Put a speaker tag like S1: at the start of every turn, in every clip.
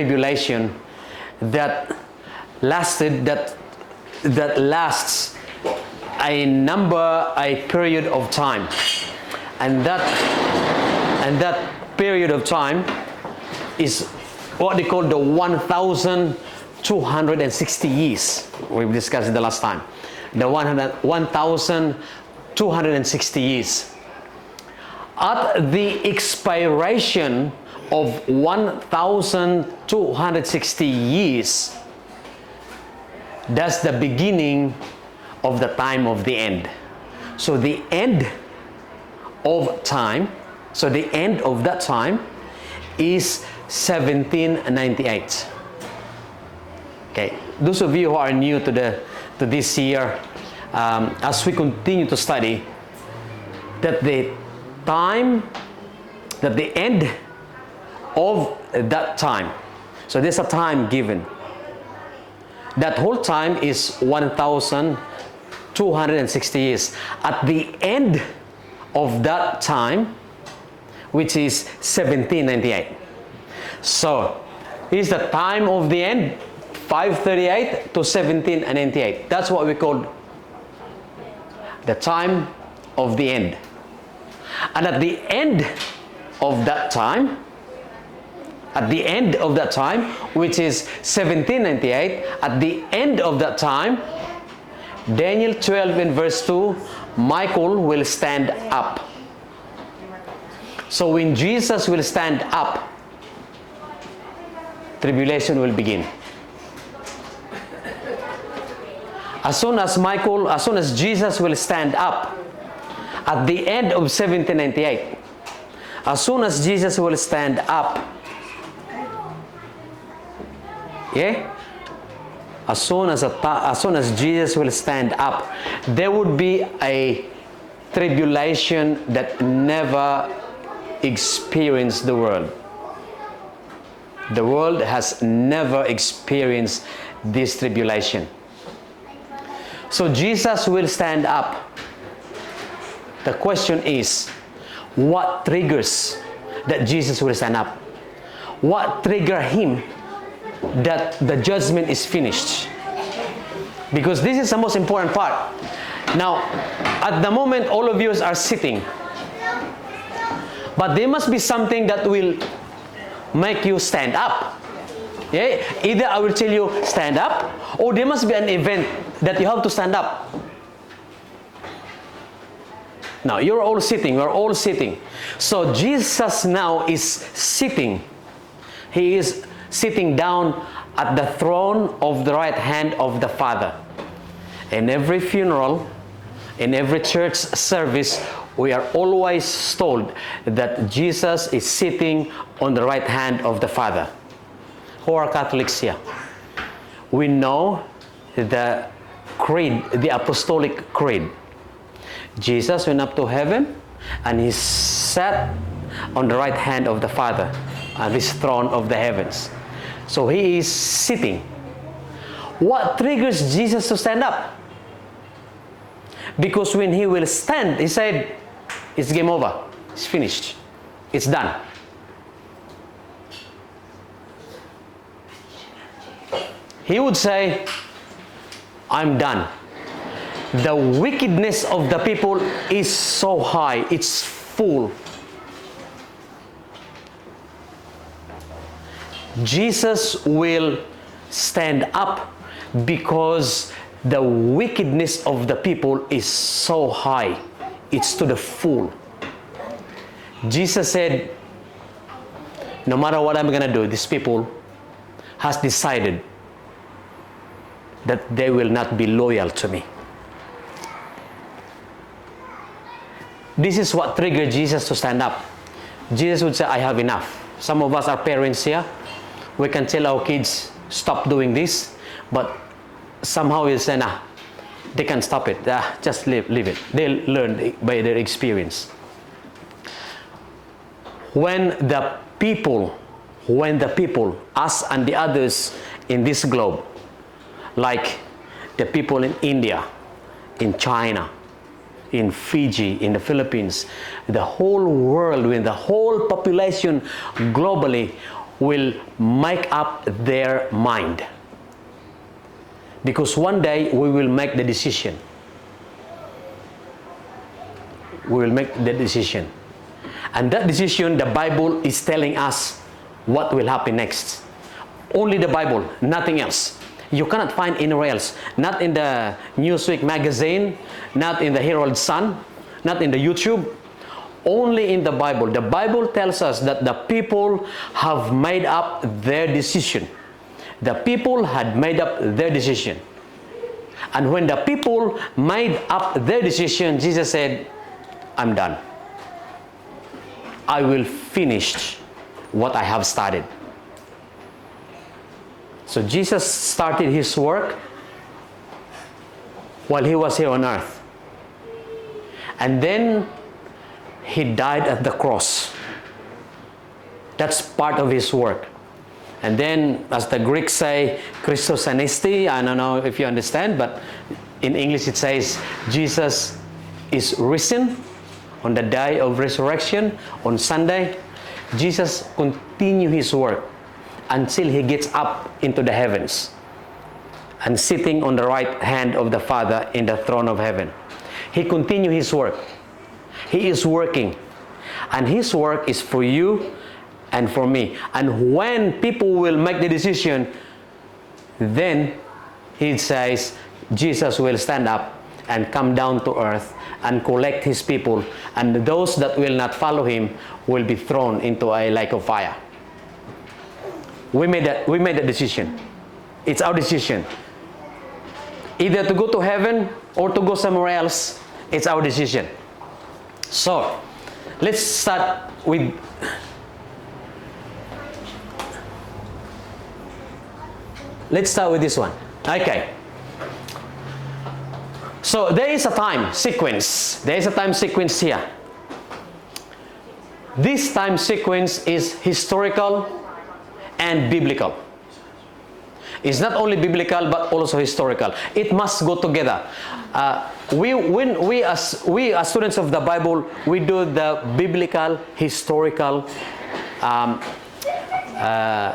S1: tribulation that lasts a period of time, and that period of time is what they call the 1,260 years. We've discussed it the last time. The 1,260 years. At the expiration of 1,260 years, that's the beginning of the time of the end. So the end of that time is 1798. Okay, those of you who are new to this year, as we continue to study, that the end of that time, so there's a time given. That whole time is 1,260 years. At the end of that time, which is 1798. So, is the time of the end 538 to 1798. That's what we call the time of the end. And at the end of that time, which is 1798, at the end of that time, Daniel 12 in verse 2, Michael will stand up. So when Jesus will stand up, tribulation will begin. As soon as Jesus will stand up, at the end of 1798, as soon as Jesus will stand up, as soon as Jesus will stand up, there would be a tribulation that never experienced the world. The world has never experienced this tribulation. So Jesus will stand up. The question is, what triggers that Jesus will stand up? What trigger him that the judgment is finished? Because this is the most important part. Now, at the moment, all of you are sitting. But there must be something that will make you stand up. Yeah? Either I will tell you stand up, or there must be an event that you have to stand up. Now, you're all sitting. We're all sitting. So Jesus now is sitting. He is sitting down at the throne of the right hand of the Father. In every funeral, in every church service, we are always told that Jesus is sitting on the right hand of the Father. Who are Catholics here? We know the creed, the apostolic creed. Jesus went up to heaven and he sat on the right hand of the Father on this throne of the heavens. So he is sitting. What triggers Jesus to stand up? Because when he will stand, he said, it's game over. It's finished. It's done. He would say, I'm done. The wickedness of the people is so high. It's full. Jesus will stand up because the wickedness of the people is so high. It's to the full. Jesus said, no matter what I'm going to do, these people has decided that they will not be loyal to me. This is what triggered Jesus to stand up. Jesus would say, I have enough. Some of us are parents here. We can tell our kids, stop doing this. But somehow we'll say, nah, they can stop it. Just leave it. They'll learn by their experience. When the people, us and the others in this globe, like the people in India, in China, in Fiji, in the Philippines, the whole world, when the whole population globally, will make up their mind. Because one day we will make the decision. We will make the decision. And that decision, the Bible is telling us what will happen next. Only the Bible, nothing else. You cannot find anywhere else. Not in the Newsweek magazine, not in the Herald Sun, not in the YouTube. Only in the Bible. The Bible tells us that the people have made up their decision. The people had made up their decision. And when the people made up their decision, Jesus said, I'm done. I will finish what I have started. So Jesus started his work while he was here on earth. And then he died at the cross. That's part of his work. And then, as the Greeks say, Christos anesti, I don't know if you understand, but in English it says, Jesus is risen on the day of resurrection, on Sunday. Jesus continued his work until he gets up into the heavens and sitting on the right hand of the Father in the throne of heaven. He continued his work. He is working. And his work is for you and for me. And when people will make the decision, then he says Jesus will stand up and come down to earth and collect his people, and those that will not follow him will be thrown into a lake of fire. We made that decision. It's our decision. Either to go to heaven or to go somewhere else. It's our decision. So, let's start with this one. Okay. So there is a time sequence. There is a time sequence here. This time sequence is historical and biblical. It's not only biblical but also historical. It must go together. We as students of the Bible, we do the biblical, historical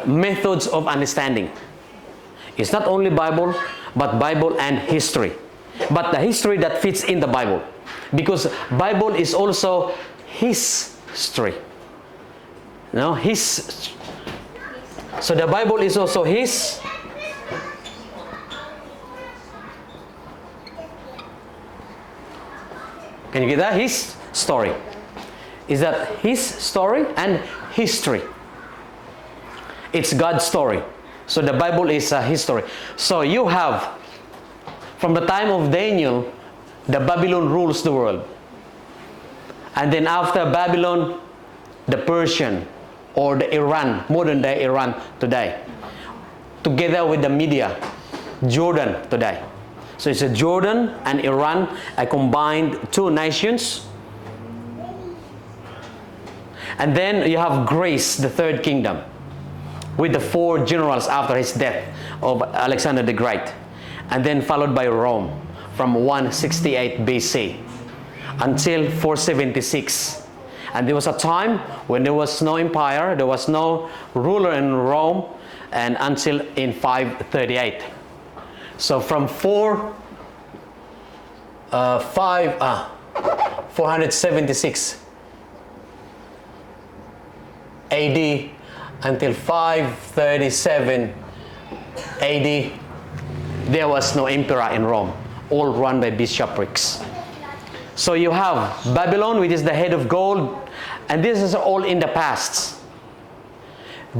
S1: methods of understanding. It's not only Bible, but Bible and history. But the history that fits in the Bible. Because Bible is also his history. No, his. So the Bible is also his. Can you get that? His story. Is that his story and history? It's God's story. So the Bible is a history. So you have, from the time of Daniel, the Babylon rules the world. And then after Babylon, the Persian or the Iran, modern day Iran today. Together with the Media, Jordan today. So it's a Jordan and Iran, a combined two nations. And then you have Greece, the third kingdom, with the four generals after his death of Alexander the Great. And then followed by Rome from 168 BC until 476. And there was a time when there was no empire, there was no ruler in Rome, and until in 538. So from 476 AD until 537 AD, there was no emperor in Rome, all run by bishoprics. So you have Babylon, which is the head of gold, and this is all in the past.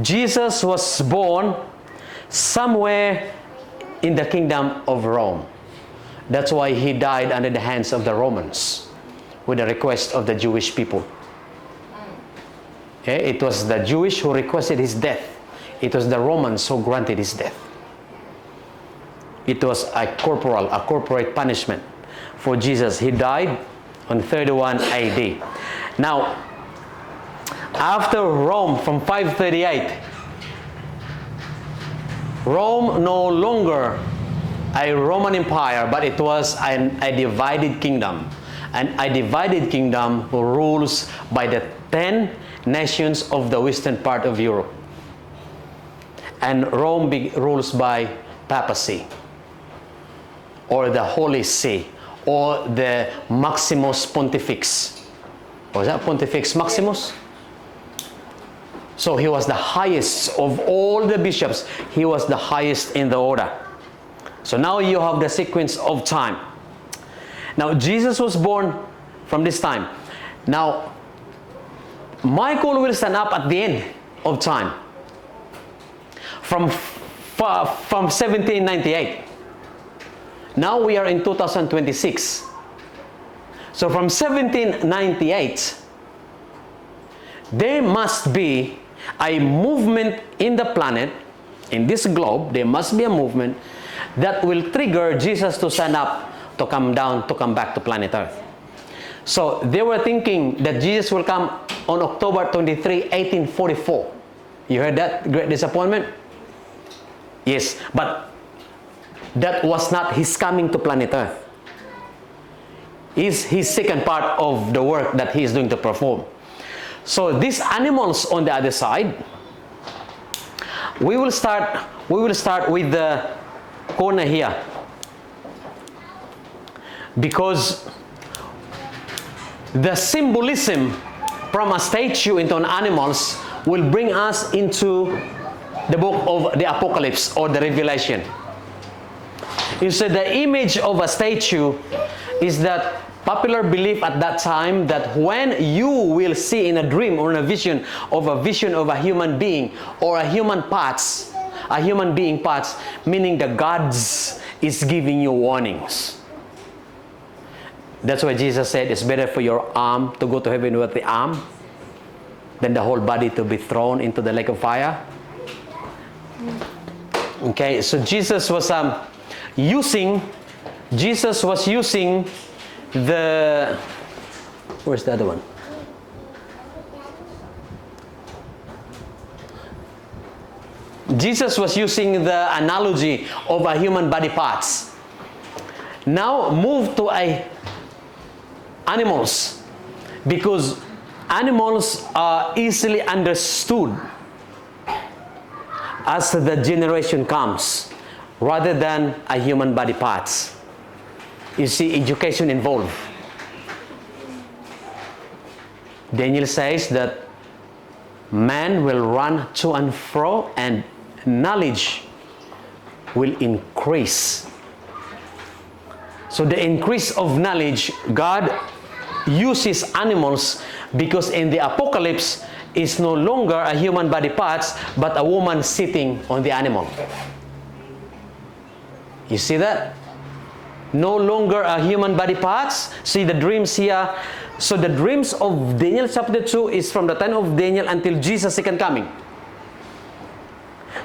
S1: Jesus was born somewhere in the kingdom of Rome. That's why he died under the hands of the Romans with the request of the Jewish people. Okay? It was the Jewish who requested his death. It was the Romans who granted his death. It was a corporate punishment for Jesus. He died on 31 AD. Now, after Rome, from 538, Rome no longer a Roman Empire, but it was a divided kingdom. And a divided kingdom who rules by the 10 nations of the western part of Europe. and Rome rules by papacy, or the Holy See, or the Maximus Pontifex. Was that Pontifex Maximus? So he was the highest of all the bishops. He was the highest in the order. So now you have the sequence of time. Now Jesus was born from this time. Now Michael will stand up at the end of time. From 1798. Now we are in 2026. So from 1798, there must be a movement in the planet, in this globe, there must be a movement that will trigger Jesus to stand up, to come down, to come back to planet Earth. So they were thinking that Jesus will come on October 23, 1844. You heard that great disappointment? Yes, but that was not his coming to planet Earth. It's his second part of the work that he is going to perform. So these animals on the other side, we will start with the corner here, because the symbolism from a statue into an animals will bring us into the book of the Apocalypse or the Revelation. You see, the image of a statue is that popular belief at that time that when you will see in a dream or in a vision of a human being or a human being parts, meaning the gods is giving you warnings. That's why Jesus said it's better for your arm to go to heaven with the arm than the whole body to be thrown into the lake of fire. Okay, so Jesus was using the, where's the other one? Jesus was using the analogy of a human body parts. Now move to animals, because animals are easily understood as the generation comes, rather than a human body parts. You see, education involved. Daniel says that man will run to and fro and knowledge will increase. So the increase of knowledge, God uses animals, because in the Apocalypse is no longer a human body parts, but a woman sitting on the animal. You see that? No longer a human body parts. See the dreams here. So the dreams of Daniel chapter 2 is from the time of Daniel until Jesus' second coming.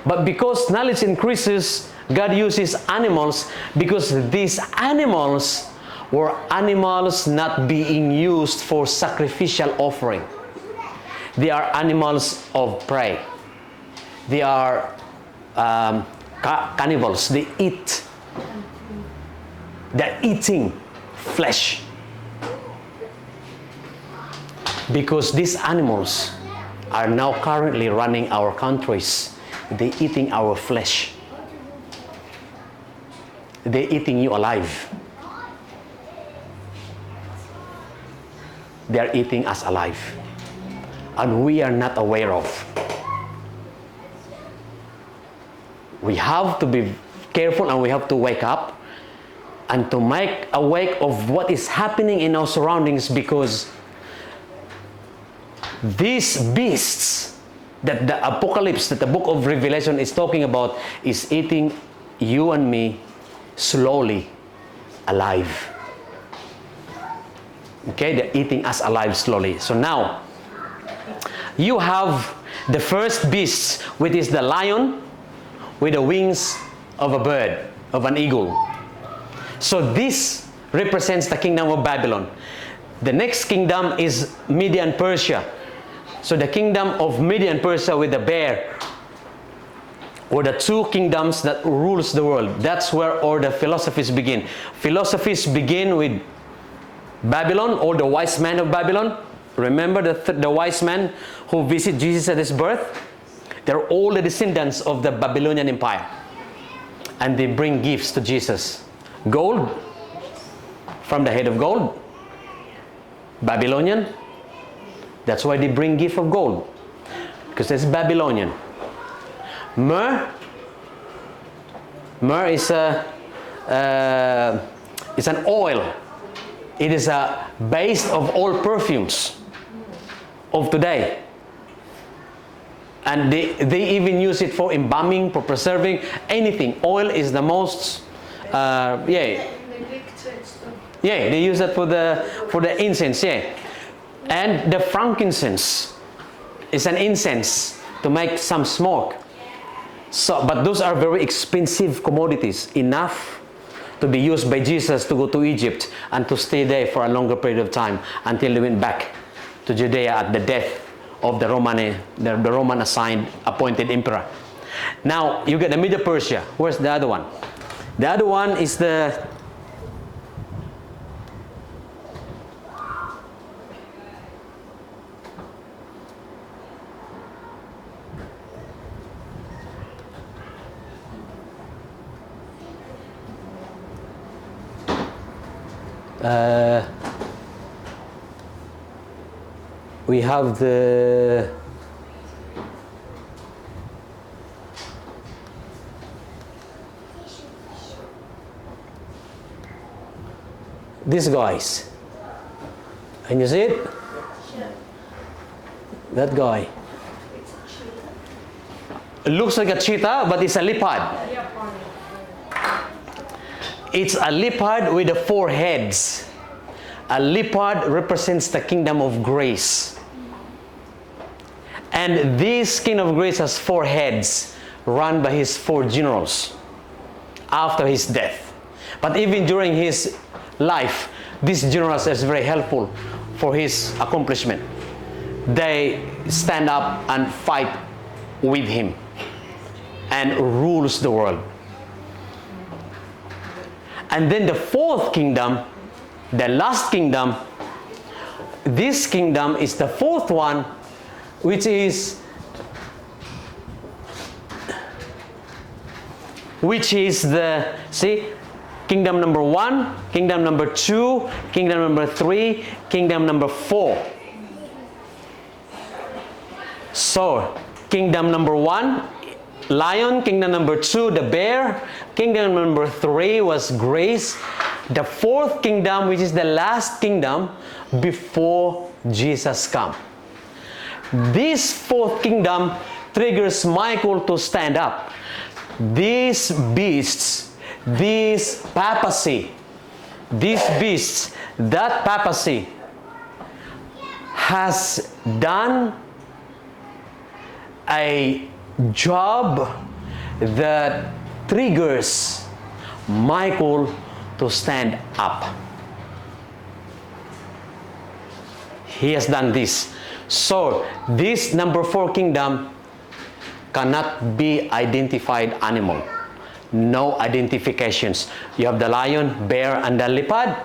S1: But because knowledge increases, God uses animals, because these animals were animals not being used for sacrificial offering. They are animals of prey. They are cannibals. They eat. They're eating flesh. Because these animals are now currently running our countries. They're eating our flesh. They're eating you alive. They're eating us alive. And we are not aware of. We have to be careful, and we have to wake up and to make awake of what is happening in our surroundings, because these beasts that the Apocalypse, that the book of Revelation is talking about, is eating you and me slowly alive. Okay, they're eating us alive slowly. So now you have the first beast, which is the lion with the wings of a bird, of an eagle. So this represents the kingdom of Babylon. The next kingdom is Media and Persia. So the kingdom of Media and Persia with the bear were the two kingdoms that rules the world. That's where all the philosophies begin. Philosophies begin with Babylon, or the wise man of Babylon. Remember the wise man who visited Jesus at his birth? They're all the descendants of the Babylonian Empire. And they bring gifts to Jesus. Gold, from the head of gold. Babylonian, that's why they bring gift of gold, because it's Babylonian. Myrrh is it's an oil. It is a base of all perfumes of today. And they even use it for embalming, for preserving, anything. Oil is the most, yeah, they use that for the incense, yeah. And the frankincense is an incense to make some smoke. So, but those are very expensive commodities, enough to be used by Jesus to go to Egypt and to stay there for a longer period of time until they went back to Judea at the death of the Roman assigned, appointed emperor. Now, you get the Medo Persia. Where's the other one? The other one is the we have these guys. Can you see it? That guy. It looks like a cheetah, but it's a leopard. It's a leopard with the 4 heads. A leopard represents the kingdom of grace. And this kingdom of grace has 4 heads, run by his 4 generals after his death. But even during his life, these generals are very helpful for his accomplishment. They stand up and fight with him and rules the world. And then the 4th kingdom, the last kingdom, this kingdom is the 4th one, which is the, see, kingdom number 1, kingdom number 2, kingdom number 3, kingdom number 4. So, kingdom number 1, lion. Kingdom number 2, the bear. Kingdom number 3 was grace. The 4th kingdom, which is the last kingdom before Jesus come. This 4th kingdom triggers Michael to stand up. These beasts, this papacy, these beasts, that papacy has done a job that triggers Michael to stand up. He has done this. So, this number 4 kingdom cannot be identified animal. No identifications. You have the lion, bear, and the leopard.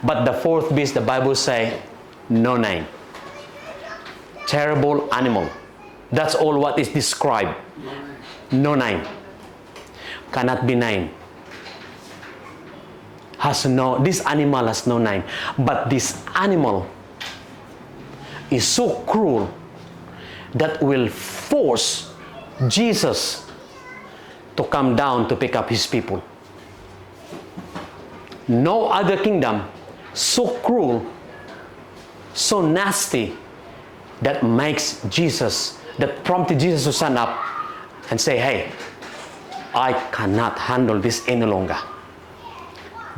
S1: But the 4th beast, the Bible say, no name. Terrible animal. That's all what is described. No name. Cannot be named. This animal has no name. But this animal is so cruel that will force Jesus to come down to pick up his people. No other kingdom so cruel, so nasty, that prompted Jesus to stand up and say, hey, I cannot handle this any longer.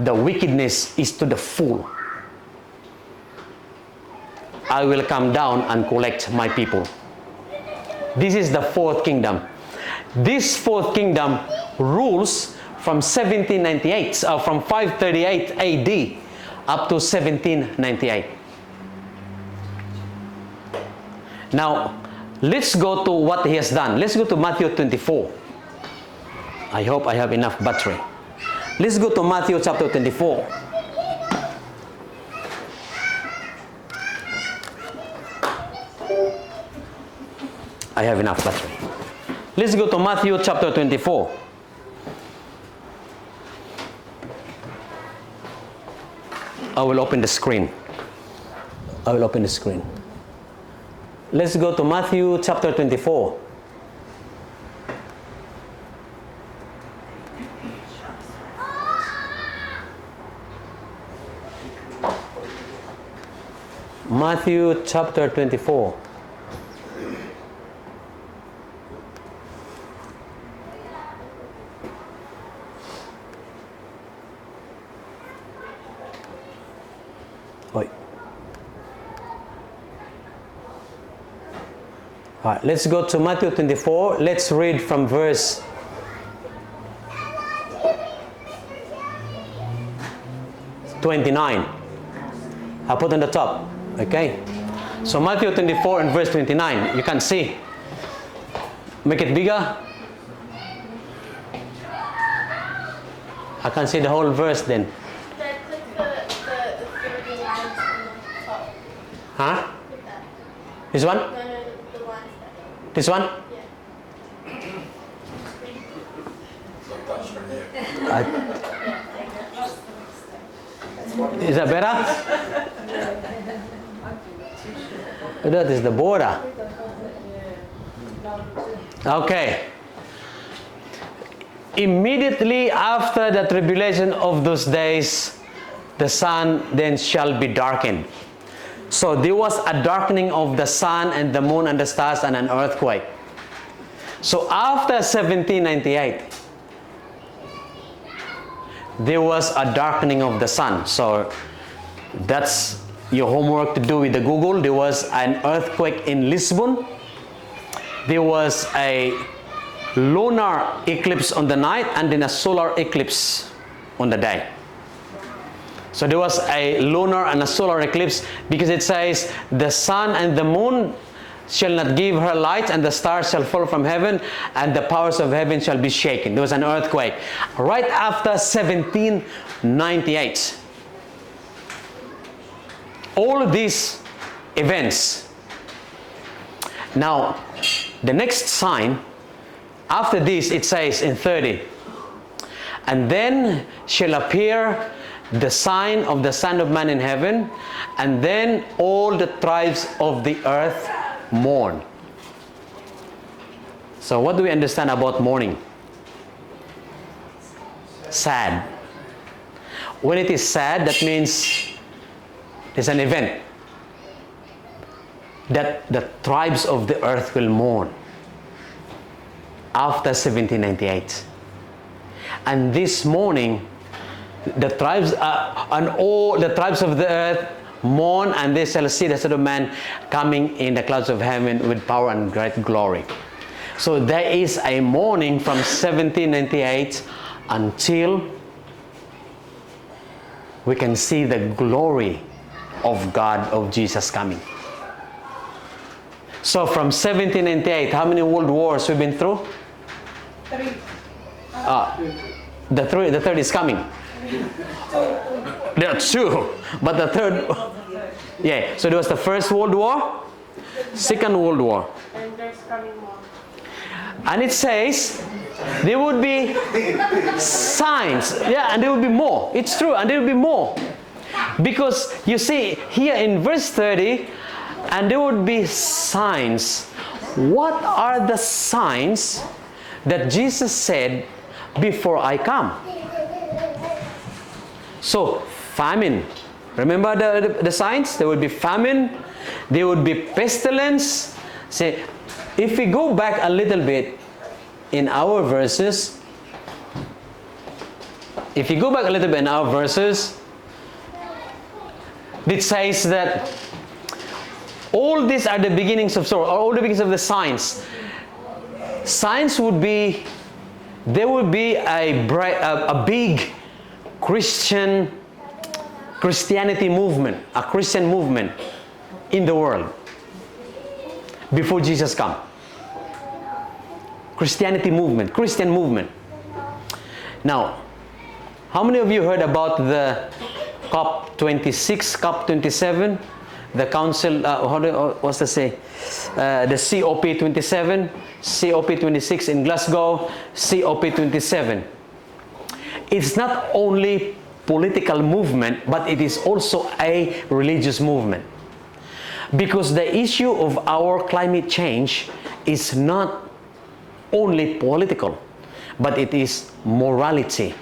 S1: The wickedness is to the full. I will come down and collect my people. This is the 4th kingdom. This 4th kingdom rules from 1798, from 538 AD up to 1798. Now, let's go to what he has done. Let's go to Matthew 24. I hope I have enough battery. Let's go to Matthew chapter 24. I have enough battery. Let's go to Matthew chapter 24. I will open the screen. I will open the screen. Let's go to Matthew chapter 24. Matthew chapter 24. All right, let's go to Matthew 24. Let's read from verse 29. I put on the top. Okay. So Matthew 24 and verse 29. You can see. Make it bigger. I can see the whole verse then.
S2: Click the 30 lines on the top.
S1: Huh?
S2: Click that.
S1: This one?
S2: No, the ones that.
S1: This one?
S2: Yeah.
S1: Is that better? That is the border. Okay. Immediately after the tribulation of those days, the sun then shall be darkened. So there was a darkening of the sun and the moon and the stars and an earthquake. So after 1798, there was a darkening of the sun. So that's your homework to do with the Google. There was an earthquake in Lisbon. There was a lunar eclipse on the night and then a solar eclipse on the day. So there was a lunar and a solar eclipse because it says the sun and the moon shall not give her light and the stars shall fall from heaven and the powers of heaven shall be shaken. There was an earthquake right after 1798. All these events. Now, the next sign, after this it says in 30, and then shall appear the sign of the Son of Man in heaven, and then all the tribes of the earth mourn. So what do we understand about mourning? Sad. When it is sad, that means there's an event that the tribes of the earth will mourn after 1798. And this morning, the tribes and all the tribes of the earth mourn, and they shall see the Son of Man coming in the clouds of heaven with power and great glory. So there is a mourning from 1798 until we can see the glory of God, of Jesus coming. So from 1798, how many world wars we've been through?
S2: 3.
S1: The third is coming. There are 2, but the third, yeah. So there was the First World War, Second World War,
S2: And there's coming more.
S1: and it says there would be signs, yeah, and there will be more. It's true, and there will be more, because you see here in verse 30, and there would be signs. What are the signs that Jesus said before I come? So famine. Remember the signs? There would be famine. There would be pestilence. See, if we go back a little bit in our verses, it says that all these are the beginnings of sorrow, or all the beginnings of the signs. Signs would be, there would be a big Christianity movement, a Christian movement in the world before Jesus come. Christianity movement, Christian movement. Now, how many of you heard about the COP26, COP27? the council, what's the say? The COP27, COP26 in Glasgow, COP27. It's not only political movement, but it is also a religious movement. Because the issue of our climate change is not only political, but it is morality.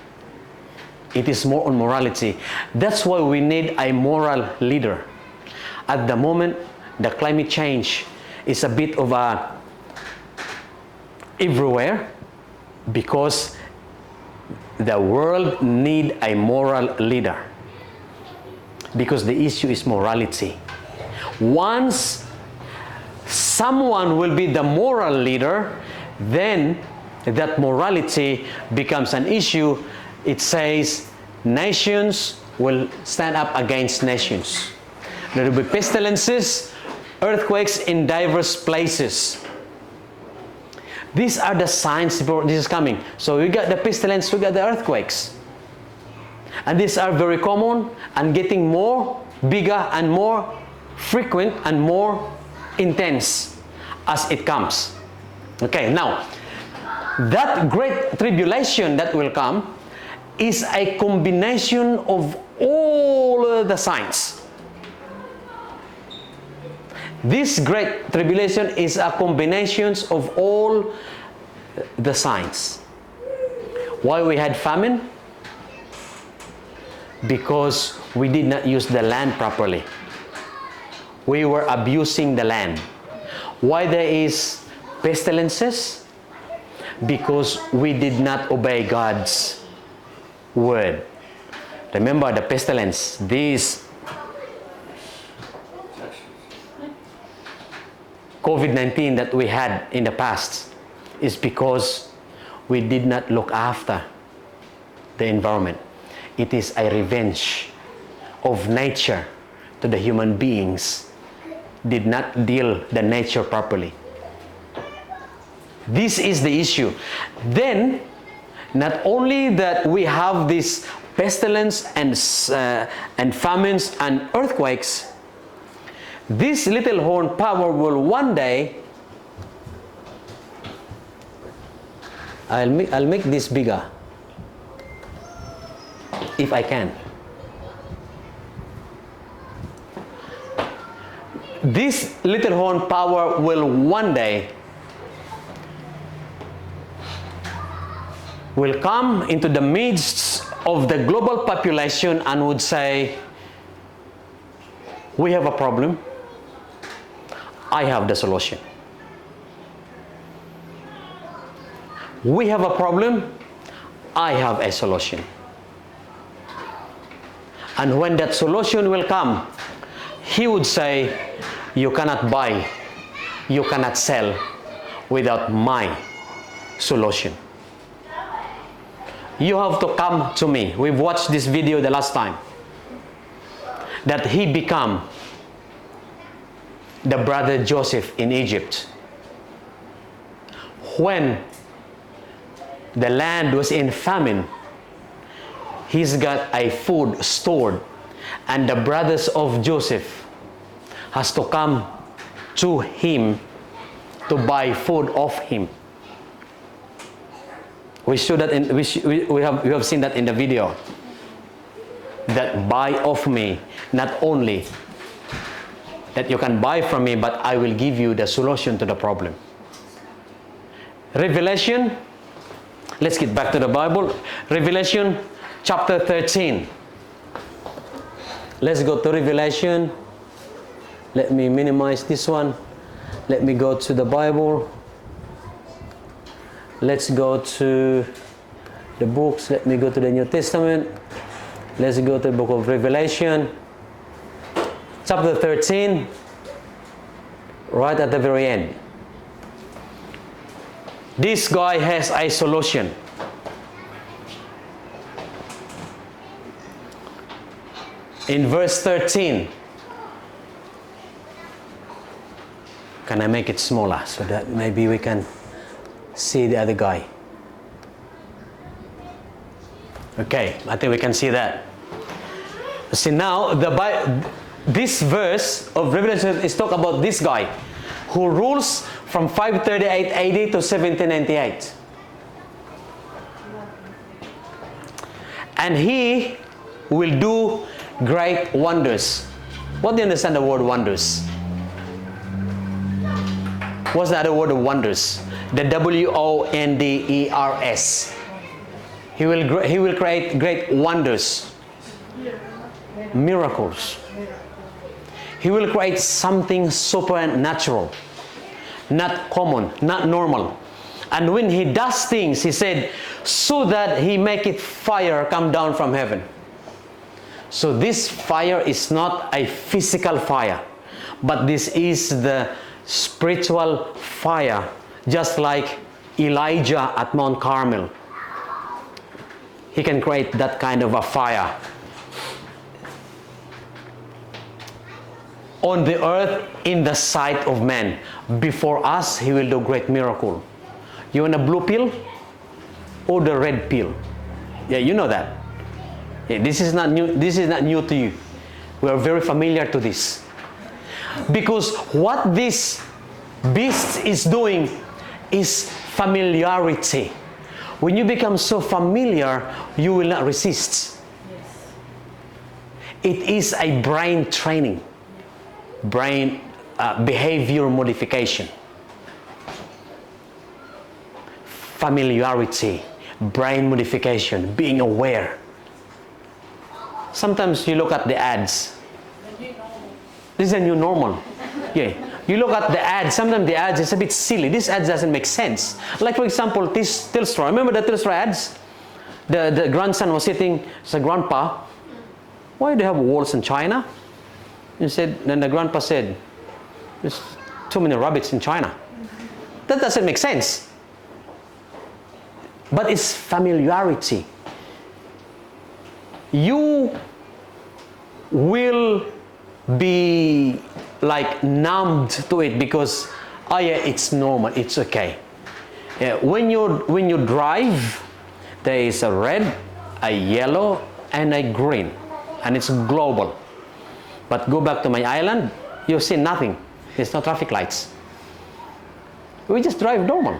S1: It is more on morality. That's why we need a moral leader. At the moment, the climate change is a bit of a everywhere, because the world need a moral leader, because the issue is morality. Once someone will be the moral leader, then that morality becomes an issue. It says nations will stand up against nations. There will be pestilences, earthquakes in diverse places. These are the signs before this is coming. So we got the pestilence, we got the earthquakes. And these are very common and getting more bigger and more frequent and more intense as it comes. Okay, now, that great tribulation that will come is a combination of all the signs. This great tribulation is a combination of all the signs. Why we had famine? Because we did not use the land properly. We were abusing the land. Why there is pestilences? Because we did not obey God's word. Remember the pestilence, these COVID-19 that we had in the past is because we did not look after the environment. It is a revenge of nature to the human beings. Did not deal the nature properly. This is the issue. Then, not only that we have this pestilence and famines and earthquakes, this little horn power will one day, I'll make this bigger if I can. This little horn power will one day will come into the midst of the global population and would say, we have a problem, I have the solution. We have a problem, I have a solution. And when that solution will come, he would say, you cannot buy, you cannot sell without my solution. You have to come to me. We've watched this video the last time. That he became the brother Joseph in Egypt. When the land was in famine, he's got a food stored, and the brothers of Joseph has to come to him to buy food off him. We have seen that in the video. That buy off me, not only that you can buy from me, but I will give you the solution to the problem. Revelation, let's get back to the Bible. Revelation chapter 13. Let's go to Revelation. Let me minimize this one. Let me go to the Bible. Let's go to the books. Let me go to the New Testament. Let's go to the book of Revelation. Chapter 13. Right at the very end. This guy has a solution. In verse 13. Can I make it smaller so that maybe we can see the other guy? Okay, I think we can see that. See now, this verse of Revelation is talk about this guy who rules from 538 AD to 1798. And he will do great wonders. What do you understand the word wonders? What's the other word of wonders? The wonders. He will create great wonders. Miracles. He will create something supernatural. Not common, not normal. And when he does things, he said, so that he make it fire come down from heaven. So this fire is not a physical fire, but this is the spiritual fire, just like Elijah at Mount Carmel. He can create that kind of a fire. On the earth, in the sight of men. Before us, he will do great miracle. You want a blue pill or the red pill? Yeah, you know that. Yeah, this is not new. This is not new to you. We are very familiar to this. Because what this beast is doing is familiarity. When you become so familiar, you will not resist. It is a brain training, brain behavior modification. Familiarity, brain modification, being aware. Sometimes you look at the ads. This is a new normal. Yeah. You look at the ads, sometimes the ads is a bit silly. This ad doesn't make sense. Like for example, this Telstra. Remember the Telstra ads? The grandson was sitting, said, Grandpa, why do you have walls in China? Then the grandpa said, there's too many rabbits in China. That doesn't make sense. But it's familiarity. You will be like numbed to it because, oh yeah, it's normal, it's okay. Yeah, when you drive, there is a red, a yellow, and a green, and it's global. But go back to my island, you see nothing. There's no traffic lights. We just drive normal.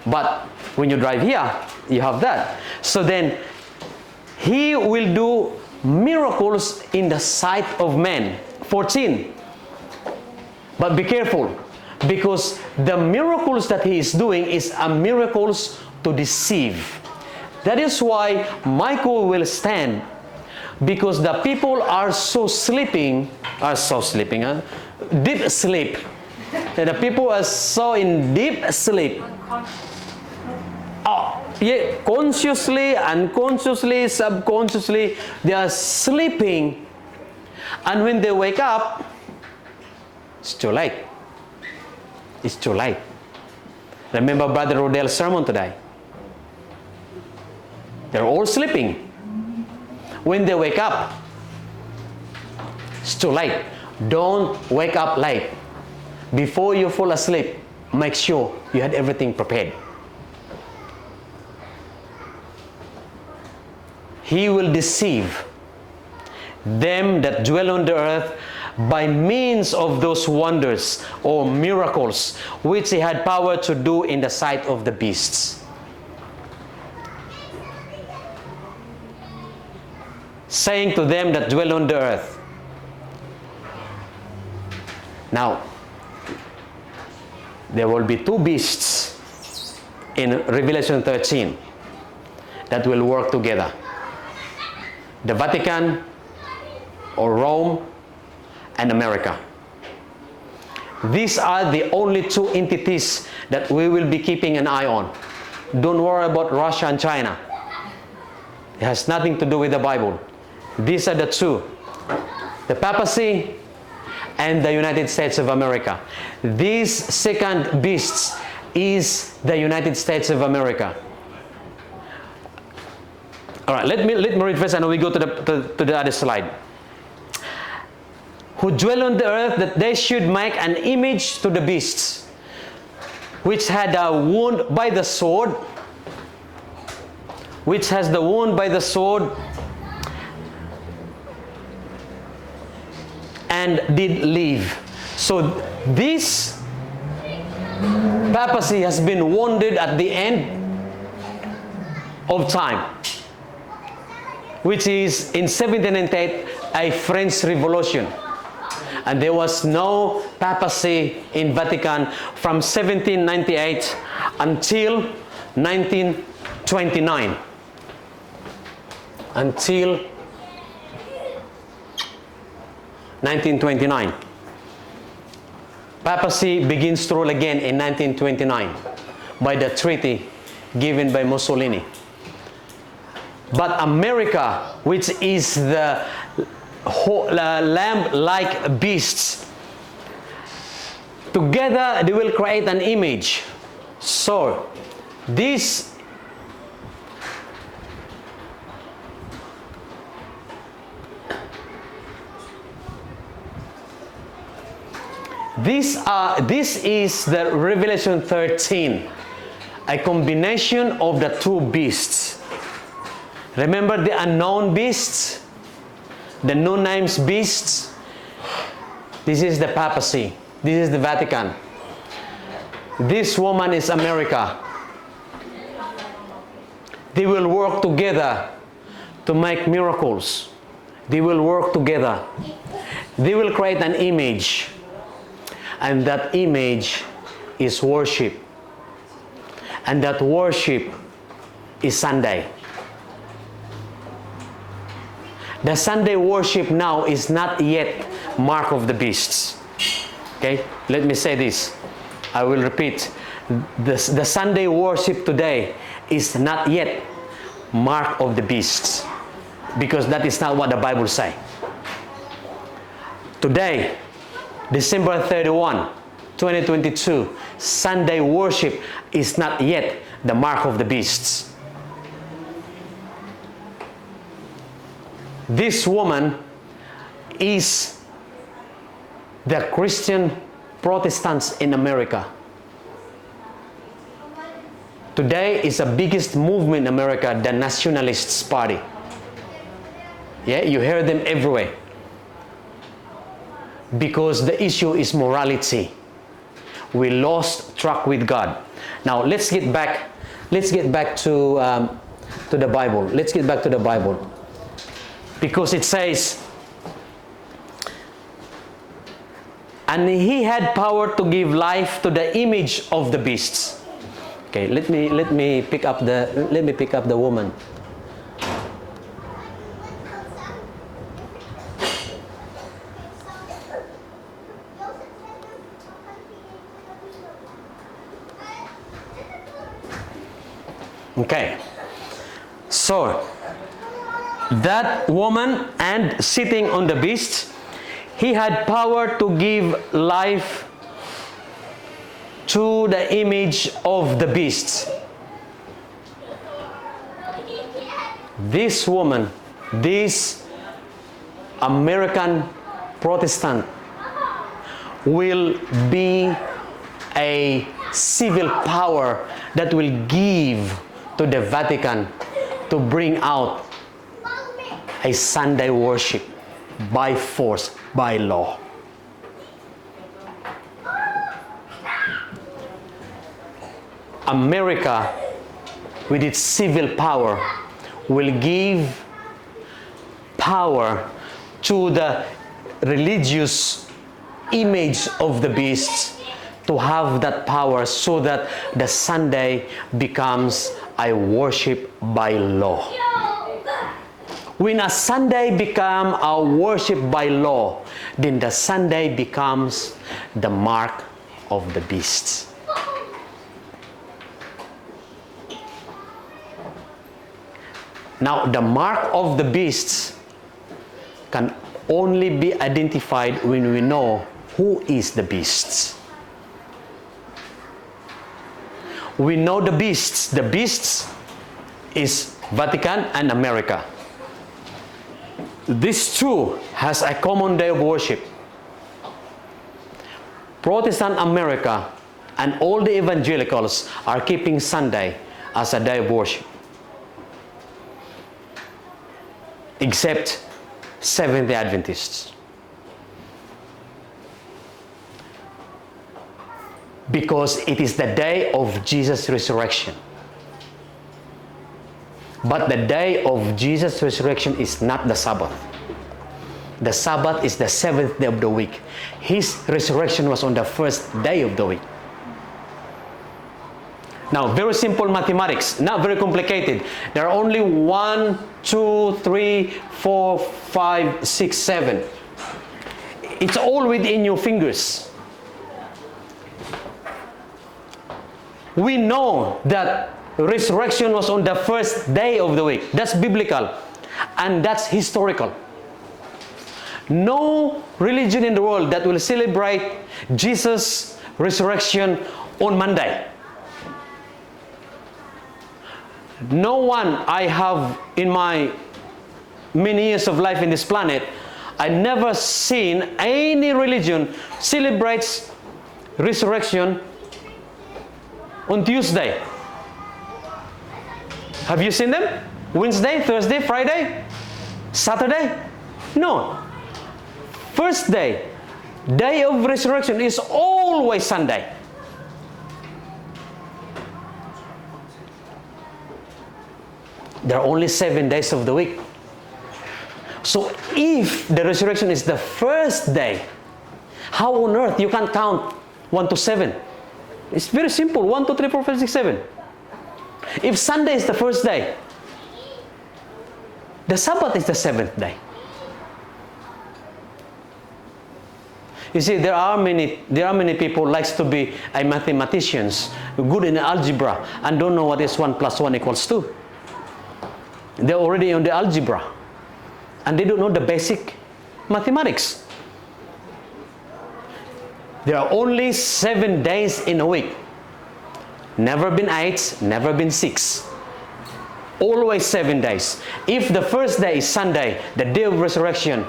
S1: But when you drive here, you have that. So then, he will do miracles in the sight of men. 14. But be careful, because the miracles that he is doing is a miracles to deceive. That is why Michael will stand, because the people are so sleeping, deep sleep. The people are so in deep sleep. Yeah, consciously, unconsciously, subconsciously, they are sleeping. And when they wake up, it's too late. It's too late. Remember Brother Rodell's sermon today? They're all sleeping. When they wake up, it's too late. Don't wake up late. Before you fall asleep, make sure you had everything prepared. He will deceive them that dwell on the earth by means of those wonders or miracles which he had power to do in the sight of the beasts. Saying to them that dwell on the earth. Now, there will be two beasts in Revelation 13 that will work together. The Vatican or Rome and America. These are the only two entities that we will be keeping an eye on. Don't worry about Russia and China. It has nothing to do with the Bible. These are the two. The papacy and the United States of America. These second beasts is the United States of America. All right, let me read first and we go to the other slide. Who dwell on the earth, that they should make an image to the beasts, which had a wound by the sword, which has the wound by the sword, and did live. So this papacy has been wounded at the end of time, which is in 1798 a French Revolution. And there was no papacy in Vatican from 1798 until 1929. Until 1929. Papacy begins to rule again in 1929 by the treaty given by Mussolini. But America, which is the lamb-like beasts, together they will create an image. So this this is the Revelation 13, a combination of the two beasts. Remember the unknown beasts, the no names beasts? This is the papacy. This is the Vatican. This woman is America. They will work together to make miracles. They will work together. They will create an image. And that image is worship. And that worship is Sunday. The Sunday worship now is not yet mark of the beasts. Okay, let me say this. I will repeat. The Sunday worship today is not yet mark of the beasts, because that is not what the Bible says. Today, December 31, 2022, Sunday worship is not yet the mark of the beasts. This woman is the Christian Protestants in America. Today is the biggest movement in America, the Nationalists Party. Yeah, you hear them everywhere. Because the issue is morality. We lost track with God. Now let's get back to the Bible. Let's get back to the Bible. Because it says, and he had power to give life to the image of the beasts. Okay, let me pick up the woman. Okay, so that woman and sitting on the beast, he had power to give life to the image of the beast. This woman, this American Protestant, will be a civil power that will give to the Vatican to bring out a Sunday worship by force, by law. America, with its civil power, will give power to the religious image of the beasts to have that power, so that the Sunday becomes a worship by law. When a Sunday becomes a worship by law, then the Sunday becomes the mark of the beasts. Now, the mark of the beasts can only be identified when we know who is the beasts. We know the beasts. The beasts is Vatican and America. These two has a common day of worship. Protestant America and all the evangelicals are keeping Sunday as a day of worship, except Seventh-day Adventists. because it is the day of Jesus' resurrection. But the day of Jesus' resurrection is not the Sabbath. The Sabbath is the seventh day of the week. His resurrection was on the first day of the week. Now, very simple mathematics, not very complicated. There are only 1, 2, 3, 4, 5, 6, 7. It's all within your fingers. We know that resurrection was on the first day of the week. That's biblical. And that's historical. No religion in the world that will celebrate Jesus' resurrection on Monday. No one I have in my many years of life in this planet, I never seen any religion celebrates resurrection on Tuesday. Have you seen them? Wednesday, Thursday, Friday, Saturday? No. First day, day of resurrection is always Sunday. There are only 7 days of the week. So if the resurrection is the first day, how on earth you can count 1 to 7? It's very simple. 1, 2, 3, 4, 5, 6, 7. If Sunday is the first day, the Sabbath is the seventh day. You see, there are many people likes to be a mathematicians, good in algebra, and don't know what is 1 plus 1 equals 2. They're already on the algebra, and they don't know the basic mathematics. There are only 7 days in a week. Never been 8, never been 6. Always 7 days. If the first day is Sunday, the day of resurrection,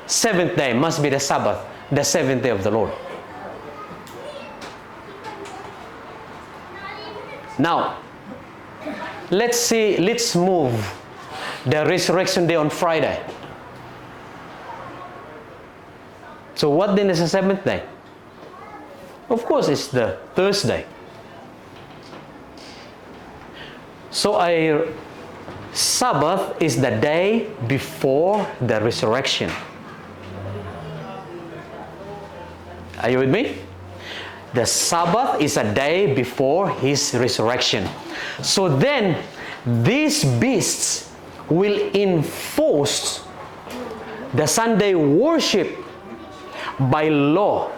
S1: 7th day must be the Sabbath, the 7th day of the Lord. Now, let's move the resurrection day on Friday. So what then is the 7th day? Of course, it's the Thursday. So a Sabbath is the day before the resurrection. Are you with me? The Sabbath is a day before his resurrection. So then, these beasts will enforce the Sunday worship by law.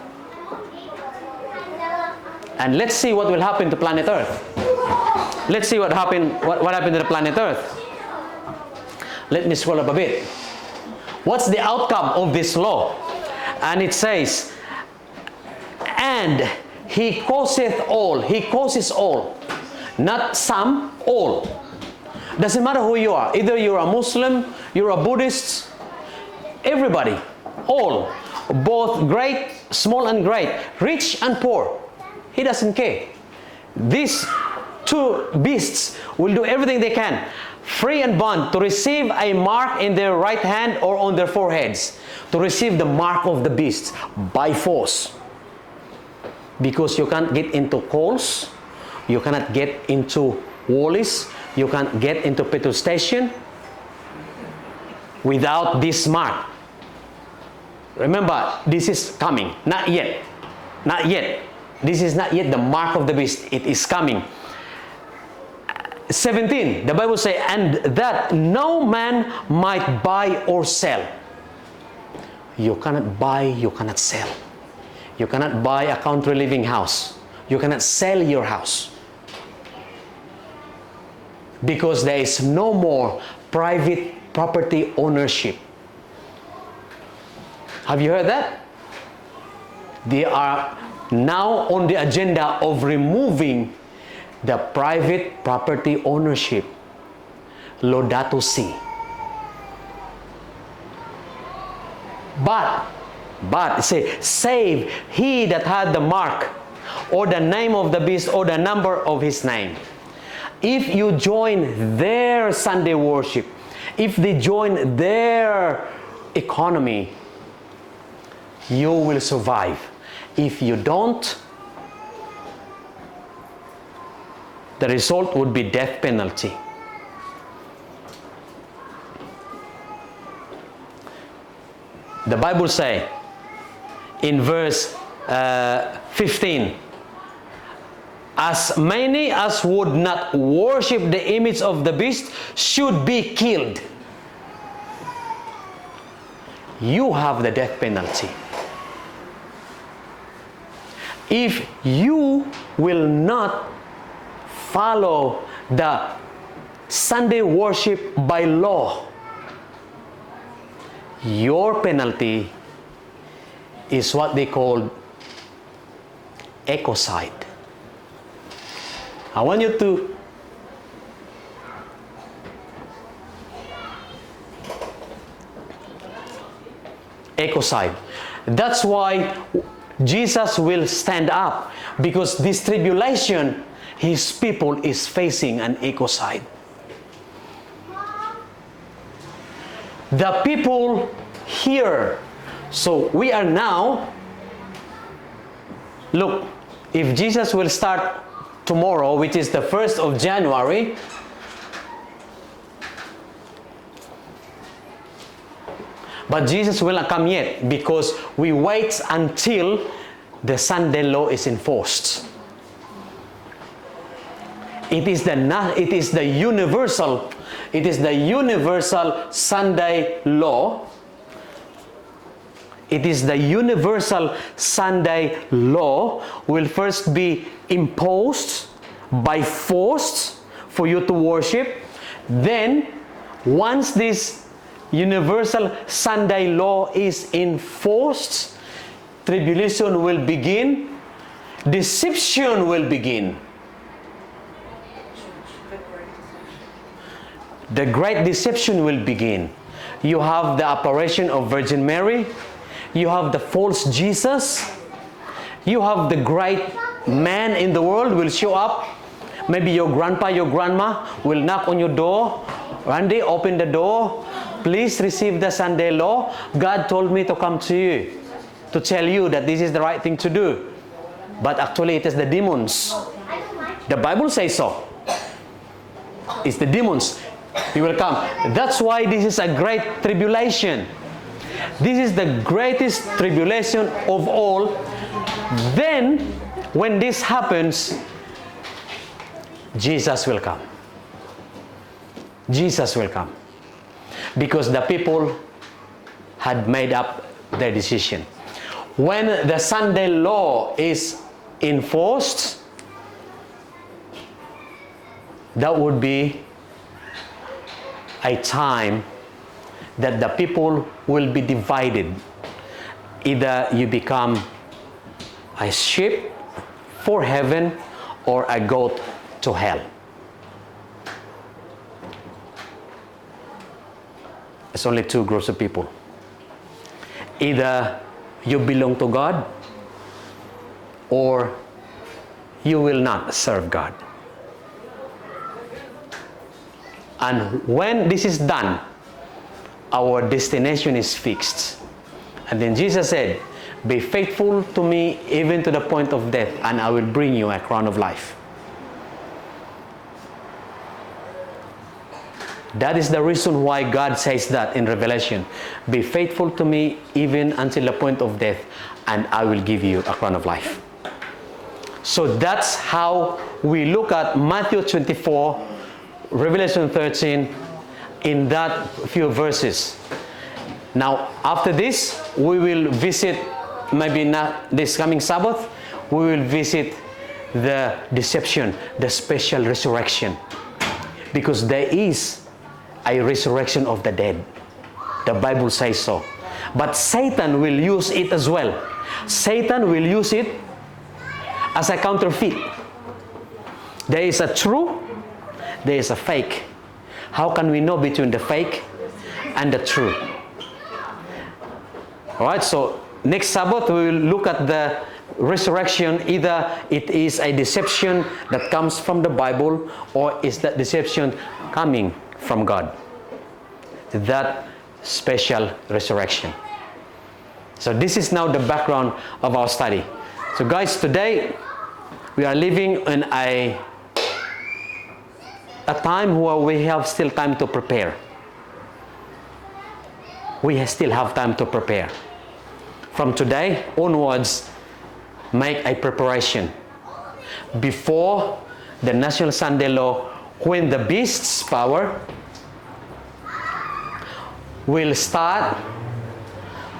S1: And let's see what will happen to planet Earth. Let's see what happened to the planet Earth. Let me scroll up a bit. What's the outcome of this law? And it says, and he causeth all. He causes all. Not some, all. Doesn't matter who you are. Either you're a Muslim, you're a Buddhist, everybody, all. Both great, small and great, rich and poor. He doesn't care. These two beasts will do everything they can, free and bond, to receive a mark in their right hand or on their foreheads, to receive the mark of the beast by force. Because you can't get into Coles, you cannot get into Wallis, you can't get into petrol station without this mark. Remember, this is coming. Not yet. Not yet. This is not yet the mark of the beast. It is coming. 17, the Bible says, and that no man might buy or sell. You cannot buy, you cannot sell. You cannot buy a country living house. You cannot sell your house. Because there is no more private property ownership. Have you heard that? They are now on the agenda of removing the private property ownership. Laudato Si. But say, save he that had the mark or the name of the beast or the number of his name. If you join their Sunday worship, if they join their economy, you will survive. If you don't, the result would be death penalty. The Bible say in verse 15, as many as would not worship the image of the beast should be killed. You have the death penalty. If you will not follow the Sunday worship by law, your penalty is what they call ecocide. I want you to ecocide. That's why Jesus will stand up, because this tribulation, his people is facing an ecocide. The people here, so we are now, look, if Jesus will start tomorrow, which is the 1st of January, but Jesus will not come yet, because we wait until the Sunday law is enforced. It is the universal Sunday law. It is the universal Sunday law will first be imposed by force for you to worship. Then, once this universal Sunday law is enforced, tribulation will begin, deception will begin. The great deception will begin. You have the apparition of Virgin Mary. You have the false Jesus. You have the great man in the world will show up. Maybe your grandpa, your grandma will knock on your door. Randy, open the door. Please receive the Sunday law. God told me to come to you to tell you that this is the right thing to do. But actually it is the demons. The Bible says so. It's the demons. He will come. That's why this is a great tribulation. This is the greatest tribulation of all. Then, when this happens, Jesus will come. Jesus will come. Because the people had made up their decision. When the Sunday law is enforced, that would be a time that the people will be divided. Either you become a sheep for heaven or a goat to hell. It's only two groups of people. Either you belong to God or you will not serve God. And when this is done, our destination is fixed. And then Jesus said, be faithful to me even to the point of death, and I will bring you a crown of life. That is the reason why God says that in Revelation. Be faithful to me even until the point of death, and I will give you a crown of life. So that's how we look at Matthew 24, Revelation 13, in that few verses. Now, after this, we will visit, maybe not this coming Sabbath, we will visit the deception, the special resurrection. Because there is a resurrection of the dead. The Bible says so. But Satan will use it as well. Satan will use it as a counterfeit. There is a true, there is a fake. How can we know between the fake and the true? Alright, so next Sabbath we will look at the resurrection. Either it is a deception that comes from the Bible, or is that deception coming from God? That special resurrection. So this is now the background of our study. So guys, today we are living in a a time where we have still time to prepare. We still have time to prepare. From today onwards, make a preparation. Before the National Sunday Law, when the beast's power will start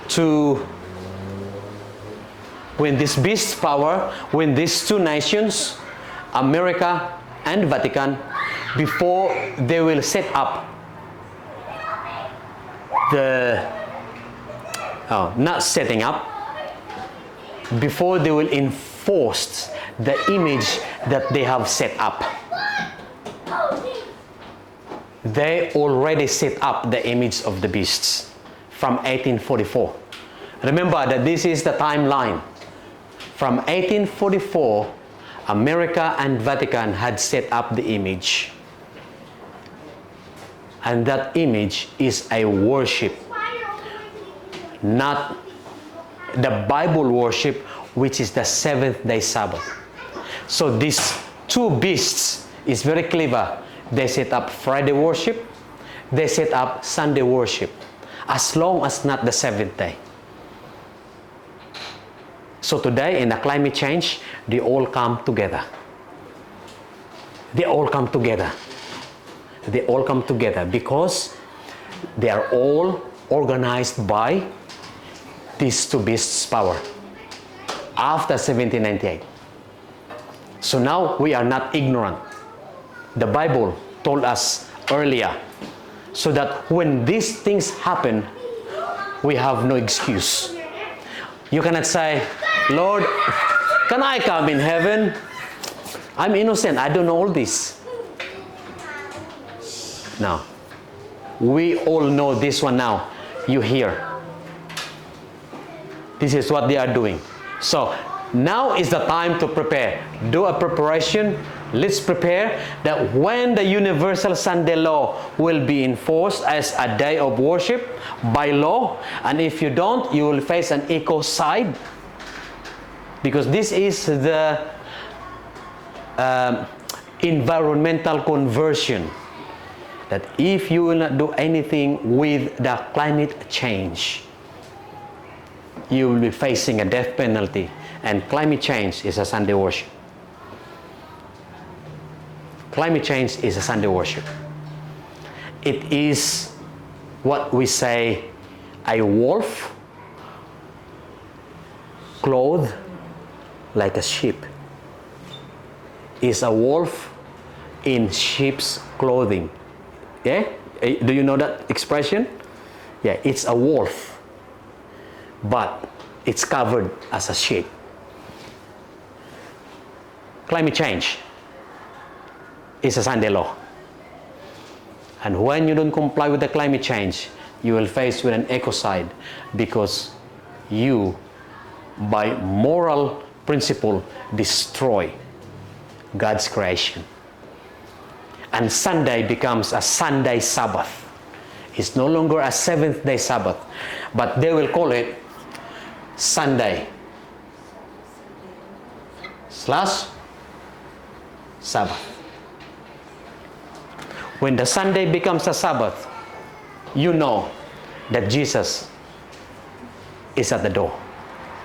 S1: to, when this beast's power, when these two nations, America and Vatican, before they will set up not setting up, before they will enforce the image that they have set up. They already set up the image of the beasts from 1844. Remember that this is the timeline. From 1844, America and Vatican had set up the image. And that image is a worship, not the Bible worship, which is the seventh-day Sabbath. So these two beasts is very clever. They set up Friday worship, they set up Sunday worship, as long as not the seventh day. So today in the climate change, they all come together. They all come together. They all come together because they are all organized by these two beasts' power after 1798. So now we are not ignorant. The Bible told us earlier, so that when these things happen, we have no excuse. You cannot say, Lord, can I come in heaven? I'm innocent, I don't know all this. Now, we all know this one now. You hear. This is what they are doing. So, now is the time to prepare. Do a preparation. Let's prepare that when the Universal Sunday Law will be enforced as a day of worship by law, and if you don't, you will face an ecocide. Because this is the environmental conversion. That if you will not do anything with the climate change, you will be facing a death penalty. And climate change is a Sunday worship. Climate change is a Sunday worship. It is what we say a wolf clothed like a sheep. Is a wolf in sheep's clothing. Yeah? Do you know that expression? Yeah, it's a wolf, but it's covered as a sheep. Climate change is a Sunday law. And when you don't comply with the climate change, you will face with an ecocide because you, by moral principle, destroy God's creation. And Sunday becomes a Sunday Sabbath. It's no longer a seventh-day Sabbath, but they will call it Sunday / Sabbath. When the Sunday becomes a Sabbath, you know that Jesus is at the door.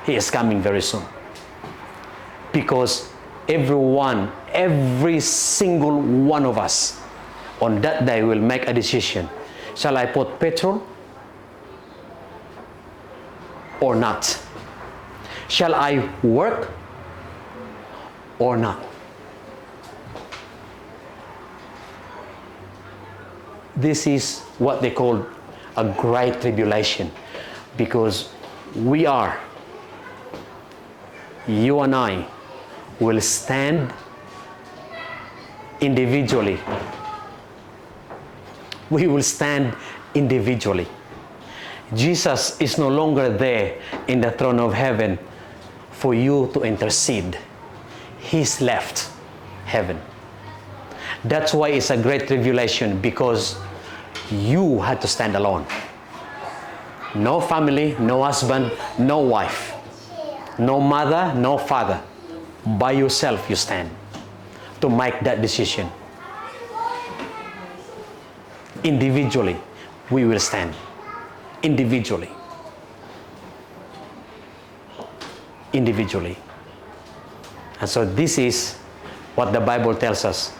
S1: He is coming very soon. Because every single one of us on that day will make a decision. Shall I put petrol or not? Shall I work or not? This is what they call a great tribulation, because you and I will stand individually. We will stand individually. Jesus is no longer there in the throne of heaven for you to intercede. He's left heaven. That's why it's a great tribulation, because you had to stand alone. No family, no husband, no wife, no mother, no father. By yourself you stand to make that decision. individually, we will stand. Individually. Individually. And so this is what the Bible tells us.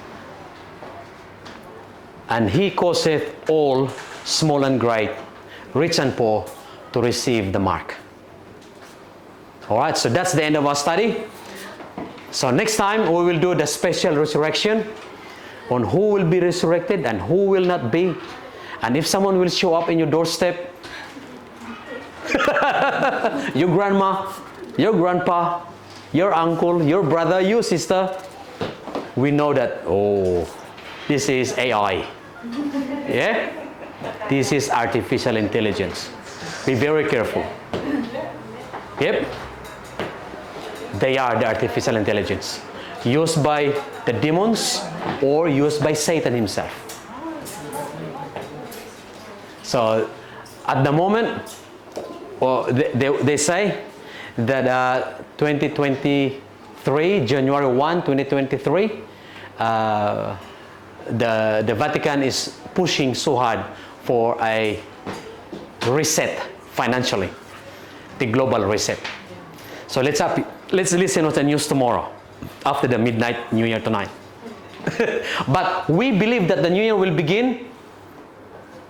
S1: And he causeth all, small and great, rich and poor, to receive the mark. All right, so that's the end of our study. So next time we will do the special resurrection on who will be resurrected and who will not be. And if someone will show up in your doorstep, your grandma, your grandpa, your uncle, your brother, your sister, we know that, oh, this is AI. Yeah? This is artificial intelligence. Be very careful. Yep. They are the artificial intelligence used by the demons or used by Satan himself. So at the moment, well, they say that 2023, January 1, 2023, the Vatican is pushing so hard for a reset financially, the global reset. So let's listen to the news tomorrow after the midnight New Year tonight. But we believe that the New Year will begin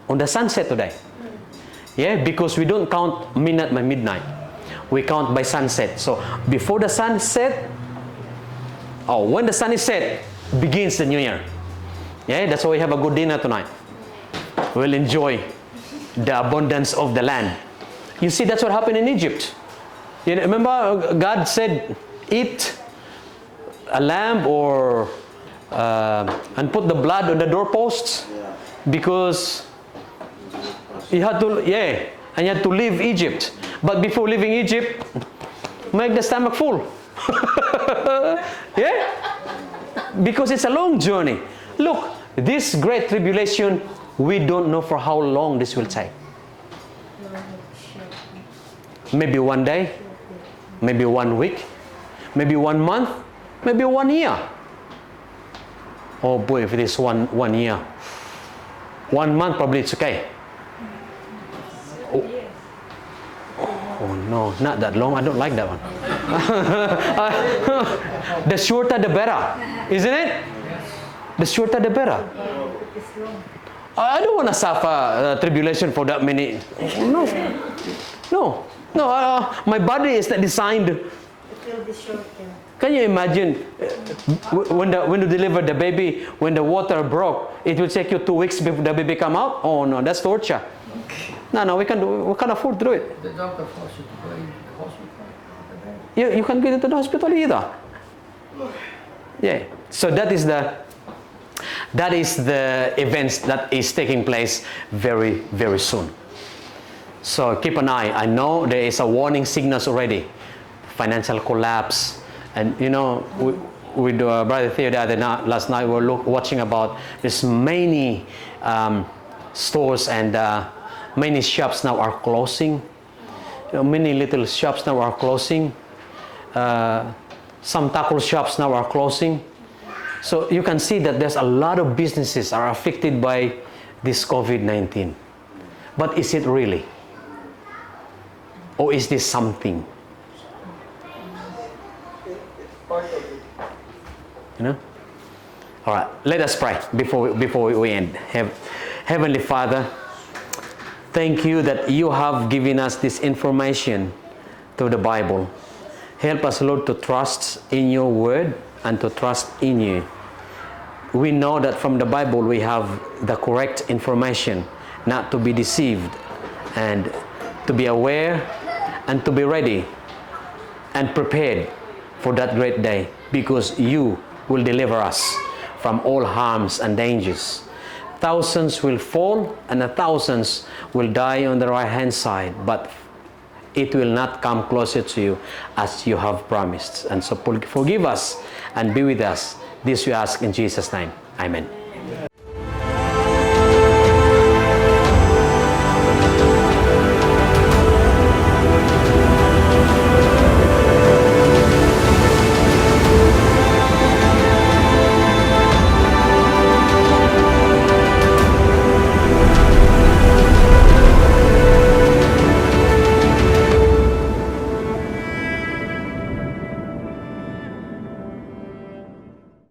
S1: on the sunset today. Yeah, because we don't count midnight by midnight. We count by sunset. So before the sunset, when the sun is set, begins the New Year. Yeah, that's why we have a good dinner tonight. We'll enjoy the abundance of the land. You see, that's what happened in Egypt. You remember God said, eat a lamb or and put the blood on the doorposts, because you had to, and you had to leave Egypt. But before leaving Egypt, make the stomach full. Yeah? Because it's a long journey. Look, this great tribulation, we don't know for how long this will take. Maybe one day, maybe 1 week, maybe 1 month, maybe 1 year. Oh boy, if it is one year. 1 month, probably it's okay. Oh no, not that long. I don't like that one. The shorter the better, isn't it? The shorter the better. I don't want to suffer tribulation for that many. No. My body is not designed. Can you imagine when you deliver the baby, when the water broke, it will take you 2 weeks before the baby come out? Oh no, that's torture. No, we can't afford to do it.
S3: The doctor forced you to go in the hospital.
S1: You can't get into the hospital either. Yeah. So that is the events that is taking place very, very soon. So keep an eye. I know there is a warning signals already. Financial collapse. And you know, with Brother Theo last night, we were watching about this many stores and many shops now are closing. Many little shops now are closing. Some tackle shops now are closing. So you can see that there's a lot of businesses are affected by this COVID-19. But is it really? Or is this something? You know? All right, let us pray before we end. Heavenly Father, thank you that you have given us this information through the Bible. Help us, Lord, to trust in your word and to trust in you. We know that from the Bible we have the correct information, not to be deceived, and to be aware and to be ready and prepared for that great day, because you will deliver us from all harms and dangers. Thousands will fall and thousands will die on the right hand side, but it will not come closer to you as you have promised. And so forgive us and be with us. This we ask in Jesus' name. Amen.